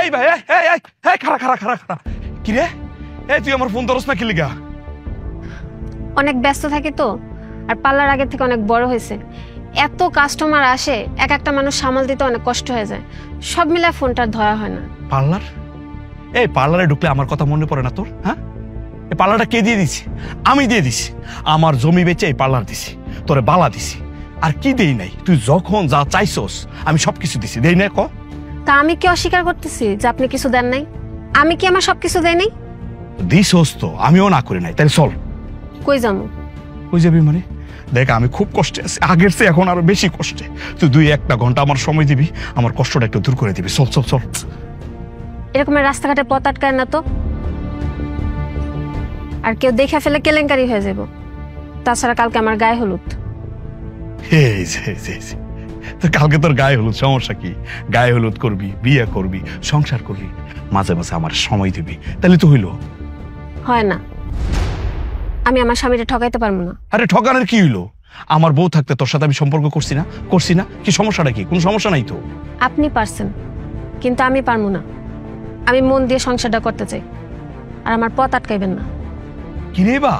এই ভাই এই খাড়া খাড়া খাড়া খাড়া কি রে? এই তুই আমার ফোন ধরস না কি লিগা? অনেক ব্যস্ত থাকি তো, আর পার্লার আগের থেকে অনেক বড় হয়েছে, এত কাস্টমার আসে, এক একটা মানুষ সামাল দিতে অনেক কষ্ট হয়ে যায়, সব মিলে ফোনটা ধরা হয় না। পার্লার? এই পার্লারে ঢুকলে আমার কথা মনে পড়ে না তোর? হ্যাঁ, এই পার্লারটা কে দিয়ে দিছি? আমি দিয়ে দিছি। আমার জমি বেচে এই পার্লার দিছি, তোরে বালা দিছি। আর কি দেই নাই? তুই যখন যা চাইছস আমি সবকিছু দিছি, দেই না? ক তা আমি কি অস্বীকার করতেছি যে আপনি কিছু দেন নাই? আমি কি আমার সবকিছু দেই নাই? দিছস তো, আমিও না করি নাই। তাহলে চল। কই যাবো? কই যাবি মানে? দেখ আমি খুব কষ্টে আছি, আগের চেয়ে এখন আরো বেশি কষ্টে। তুই 2-1 ঘন্টা আমার সময় দিবি, আমার কষ্টটা একটু দূর করে দিবি। চল চল চল। এরকমের রাস্তাঘাটে পথ আটকায় না তো, আর কেউ দেখে ফেলে কেলেঙ্কারি হয়ে যাব। তাছাড়া কালকে আমার গায়ে হলুদ। তো কালকে তোর গায়ে হলুদ, সমস্যা কি? গায়ে হলুদ করবি, বিয়ে করবি, সংসার করবি, মাঝে মাঝে আমার সময় দিবি, তাহলে তো হইলো। হয় না, আমি আমার স্বামীকে ঠকাইতে পারবো না। আরে ঠকানোর কি হইলো? আমার বউ থাকতে তোর সাথে আমি সম্পর্ক করছি না? কি সমস্যাটা কি? কোনো সমস্যা নাই তো। আপনি পারছেন, কিন্তু আমি পারবো না। আমি মন দিয়ে সংসারটা করতে চাই, আর আমার পথ আটকাইবেন না। কি রে বা?